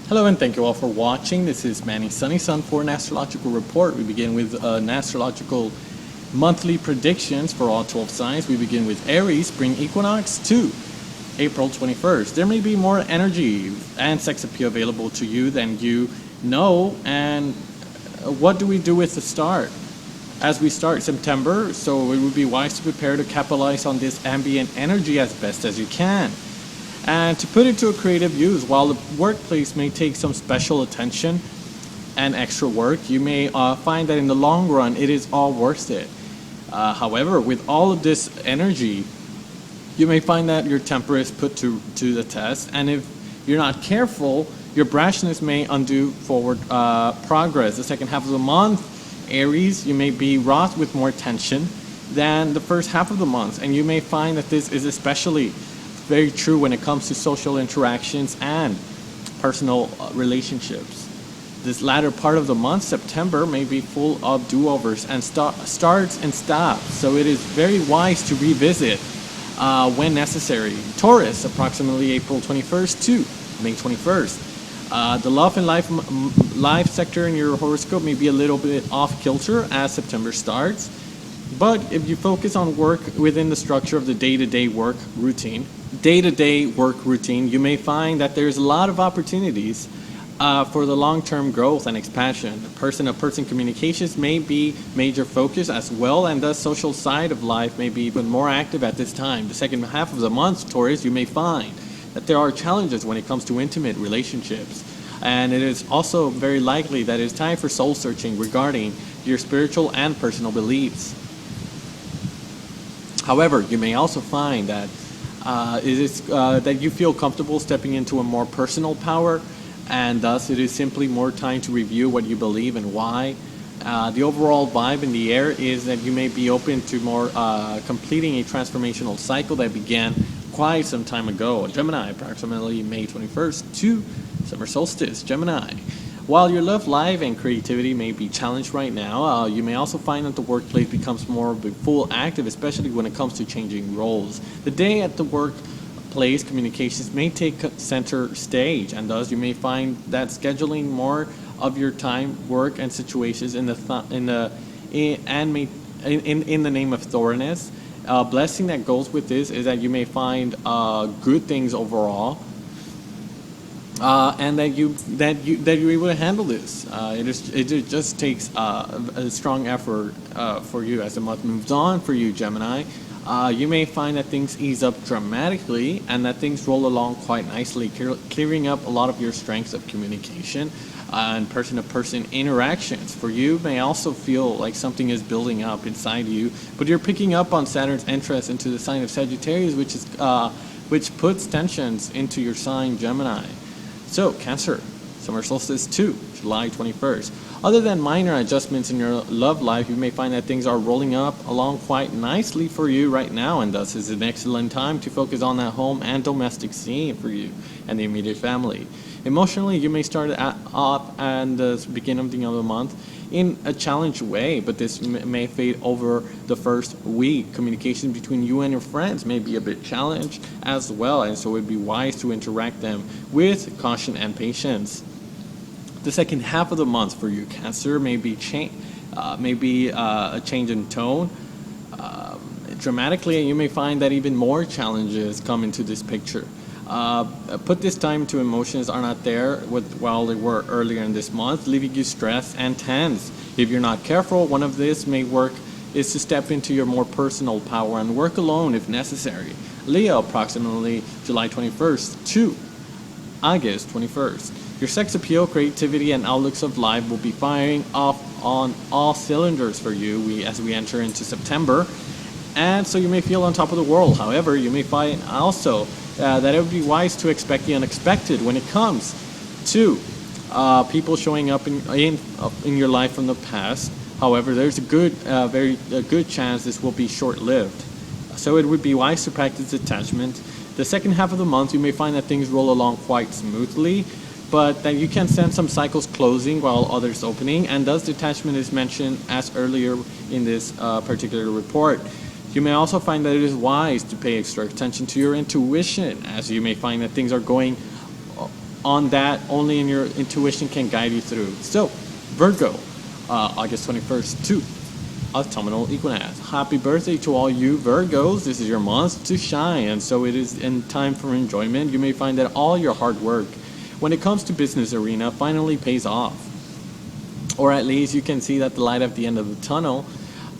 Hello and thank you all for watching. This is Manny Sunny Sun for an astrological report. We begin with an astrological monthly predictions for all 12 signs. We begin with Aries, spring equinox to April 21st. There may be more energy and sex appeal available to you than you know. And what do we do with the start? As we start September, so it would be wise to prepare to capitalize on this ambient energy as best as you can. And to put it to a creative use, while the workplace may take some special attention and extra work, you may find that in the long run it is all worth it. However, with all of this energy, you may find that your temper is put to the test, and if you're not careful, your brashness may undo forward progress. The second half of the month, Aries, you may be wrought with more tension than the first half of the month, and you may find that this is especially very true when it comes to social interactions and personal relationships. This latter part of the month, September, may be full of do-overs and starts and stops, so it is very wise to revisit when necessary. Taurus, approximately April 21st to May 21st. The love and life sector in your horoscope may be a little bit off kilter as September starts, but if you focus on work within the structure of the day-to-day work routine, you may find that there's a lot of opportunities for the long-term growth and expansion. Person-to-person communications may be major focus as well, and the social side of life may be even more active at this time. The second half of the month, Taurus, you may find that there are challenges when it comes to intimate relationships, and it is also very likely that it's time for soul searching regarding your spiritual and personal beliefs. However, you may also find that that you feel comfortable stepping into a more personal power, and thus it is simply more time to review what you believe and why. The overall vibe in the air is that you may be open to more completing a transformational cycle that began quite some time ago. Gemini, approximately May 21st to summer solstice. Gemini. While your love life and creativity may be challenged right now, you may also find that the workplace becomes more of a full active, especially when it comes to changing roles. The day at the workplace, communications may take center stage, and thus you may find that scheduling more of your time, work, and situations in the name of thoroughness. Blessing that goes with this is that you may find good things overall. And that you're able to handle this. It just takes a strong effort for you as the month moves on for you, Gemini. You may find that things ease up dramatically and that things roll along quite nicely, clearing up a lot of your strengths of communication and person-to-person interactions. For you, may also feel like something is building up inside you, but you're picking up on Saturn's entrance into the sign of Sagittarius, which puts tensions into your sign, Gemini. So, Cancer, summer solstice 2, July 21st. Other than minor adjustments in your love life, you may find that things are rolling up along quite nicely for you right now, and thus is an excellent time to focus on that home and domestic scene for you and the immediate family. Emotionally, you may start off at the beginning of the month in a challenged way, but this may fade over the first week. Communication between you and your friends may be a bit challenged as well, and so it would be wise to interact them with caution and patience. The second half of the month for you, Cancer, may be a change in tone. Dramatically, you may find that even more challenges come into this picture. Put this time to emotions are not there while they were earlier in this month, leaving you stressed and tense. If you're not careful, one of this may work is to step into your more personal power and work alone if necessary. Leo, approximately July 21st to August 21st. Your sex appeal, creativity, and outlooks of life will be firing off on all cylinders for you as we enter into September, and so you may feel on top of the world. However, you may find also that it would be wise to expect the unexpected when it comes to people showing up in your life from the past. However, there's a very good chance this will be short-lived. So it would be wise to practice detachment. The second half of the month, you may find that things roll along quite smoothly, but that you can sense some cycles closing while others opening, and thus detachment is mentioned as earlier in this particular report. You may also find that it is wise to pay extra attention to your intuition, as you may find that things are going on that, only in your intuition can guide you through. So, Virgo, August 21st to autumnal equinox. Happy birthday to all you Virgos. This is your month to shine, and so it is in time for enjoyment. You may find that all your hard work when it comes to business arena finally pays off, or at least you can see that the light at the end of the tunnel,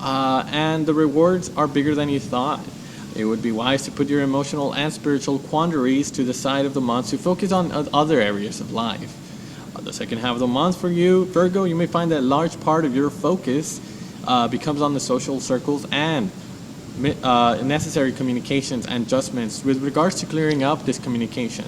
and the rewards are bigger than you thought. It would be wise to put your emotional and spiritual quandaries to the side of the month to focus on other areas of life. The second half of the month for you, Virgo, you may find that a large part of your focus becomes on the social circles and necessary communications and adjustments with regards to clearing up this communication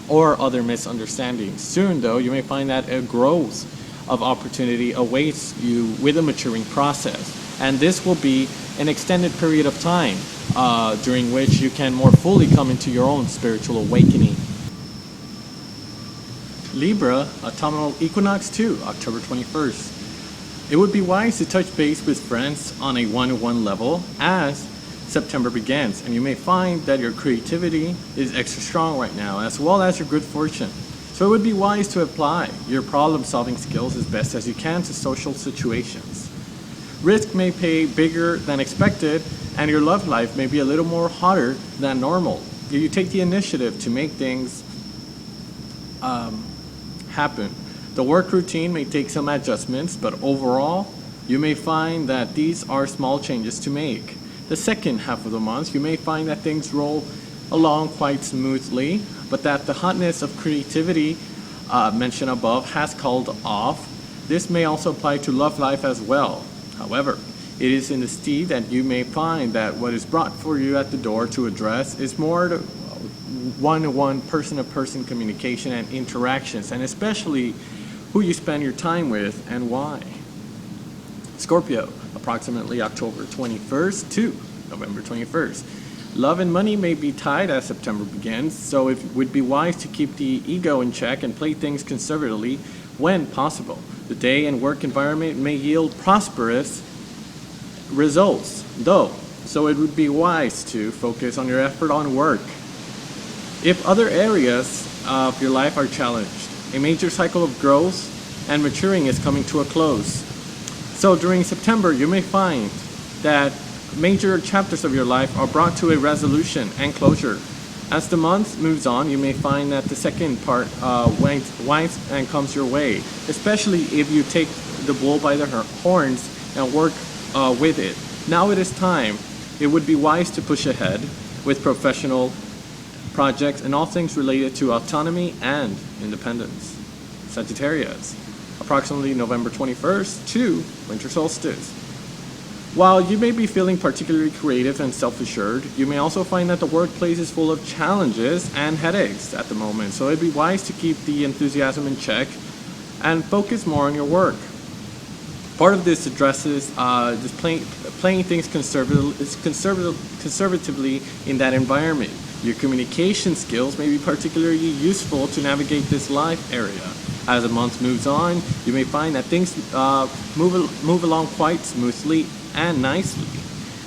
or other misunderstandings. Soon, though, you may find that a growth of opportunity awaits you with a maturing process, and this will be an extended period of time during which you can more fully come into your own spiritual awakening. Libra, autumnal equinox 2, October 21st. It would be wise to touch base with friends on a one-to-one level as September begins, and you may find that your creativity is extra strong right now, as well as your good fortune. So it would be wise to apply your problem-solving skills as best as you can to social situations. Risk may pay bigger than expected, and your love life may be a little more hotter than normal. If you take the initiative to make things happen. The work routine may take some adjustments, but overall, you may find that these are small changes to make. The second half of the month, you may find that things roll along quite smoothly, but that the hotness of creativity mentioned above has cooled off. This may also apply to love life as well. However, it is in the steed that you may find that what is brought for you at the door to address is more one-to-one, person-to-person communication and interactions, and especially who you spend your time with and why. Scorpio, approximately October 21st to November 21st. Love and money may be tied as September begins, so it would be wise to keep the ego in check and play things conservatively when possible. The day and work environment may yield prosperous results, though, so it would be wise to focus on your effort on work. If other areas of your life are challenged, a major cycle of growth and maturing is coming to a close. So during September, you may find that major chapters of your life are brought to a resolution and closure. As the month moves on, you may find that the second part winds and comes your way, especially if you take the bull by the horns and work with it. Now it is time. It would be wise to push ahead with professional projects and all things related to autonomy and independence. Sagittarius, approximately November 21st to winter solstice. While you may be feeling particularly creative and self-assured, you may also find that the workplace is full of challenges and headaches at the moment, so it'd be wise to keep the enthusiasm in check and focus more on your work. Part of this addresses just playing things conservatively in that environment. Your communication skills may be particularly useful to navigate this life area. As the month moves on, you may find that things move along quite smoothly and nicely,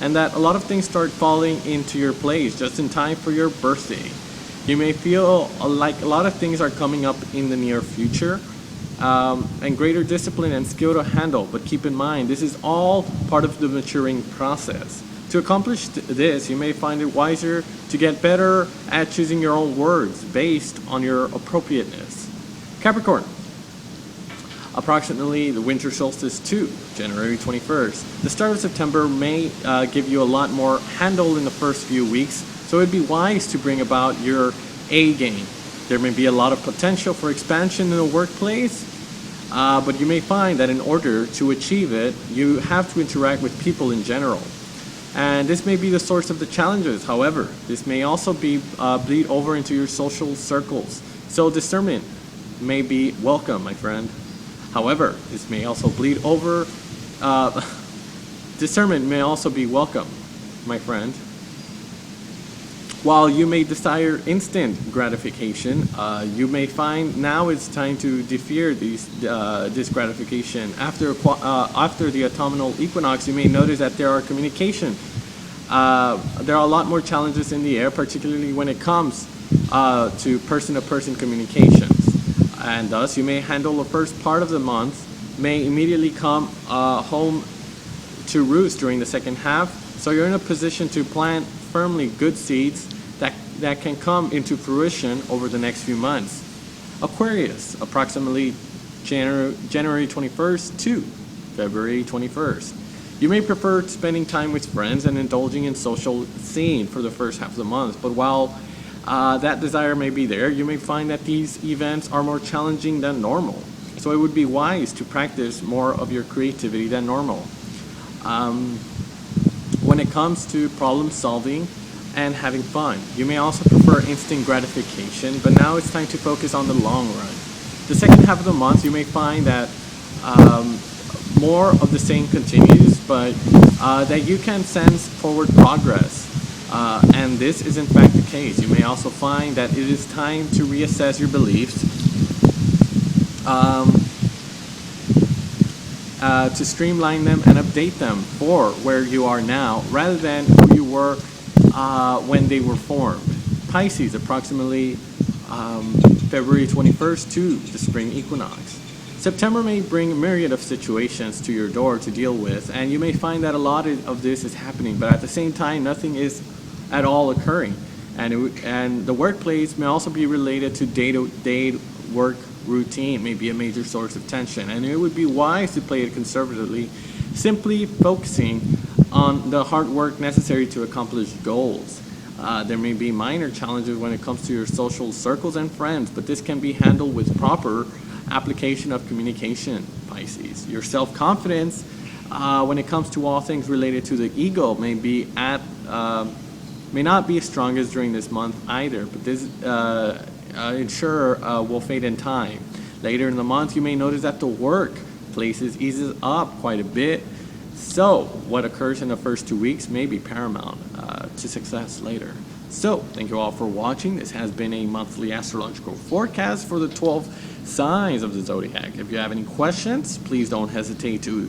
and that a lot of things start falling into your place just in time for your birthday. You may feel like a lot of things are coming up in the near future, and greater discipline and skill to handle, but keep in mind this is all part of the maturing process. To accomplish this, you may find it wiser to get better at choosing your own words based on your appropriateness. Capricorn, approximately the winter solstice to January 21st. The start of September may give you a lot more handle in the first few weeks, so it'd be wise to bring about your A game. There may be a lot of potential for expansion in the workplace, but you may find that in order to achieve it, you have to interact with people in general. And this may be the source of the challenges. However, this may also be bleed over into your social circles. So discernment may be welcome, my friend. However, this may also bleed over. Discernment may also be welcome, my friend. While you may desire instant gratification, you may find now it's time to defer this gratification. After the autumnal equinox, you may notice that there are there are a lot more challenges in the air, particularly when it comes to person-to-person communications. And thus, you may handle the first part of the month, may immediately come home to roost during the second half. So you're in a position to plant firmly good seeds that can come into fruition over the next few months. Aquarius, approximately January 21st to February 21st. You may prefer spending time with friends and indulging in social scene for the first half of the month, but while that desire may be there, you may find that these events are more challenging than normal. So it would be wise to practice more of your creativity than normal. When it comes to problem solving and having fun, you may also prefer instant gratification, but now it's time to focus on the long run. The second half of the month, you may find that more of the same continues, but that you can sense forward progress. And this is in fact the case. You may also find that it is time to reassess your beliefs, to streamline them and update them for where you are now rather than who you were when they were formed. Pisces, approximately February 21st to the spring equinox. September may bring a myriad of situations to your door to deal with, and you may find that a lot of this is happening, but at the same time, nothing is at all occurring. And the workplace may also be related to day-to-day work routine, may be a major source of tension, and it would be wise to play it conservatively, simply focusing on the hard work necessary to accomplish goals. There may be minor challenges when it comes to your social circles and friends, but this can be handled with proper application of communication, Pisces. Your self-confidence when it comes to all things related to the ego may not be as strong as during this month either, but this will fade in time. Later in the month, you may notice that the workplaces eases up quite a bit, so what occurs in the first 2 weeks may be paramount to success later. So, thank you all for watching. This has been a monthly astrological forecast for the 12 signs of the zodiac. If you have any questions, please don't hesitate to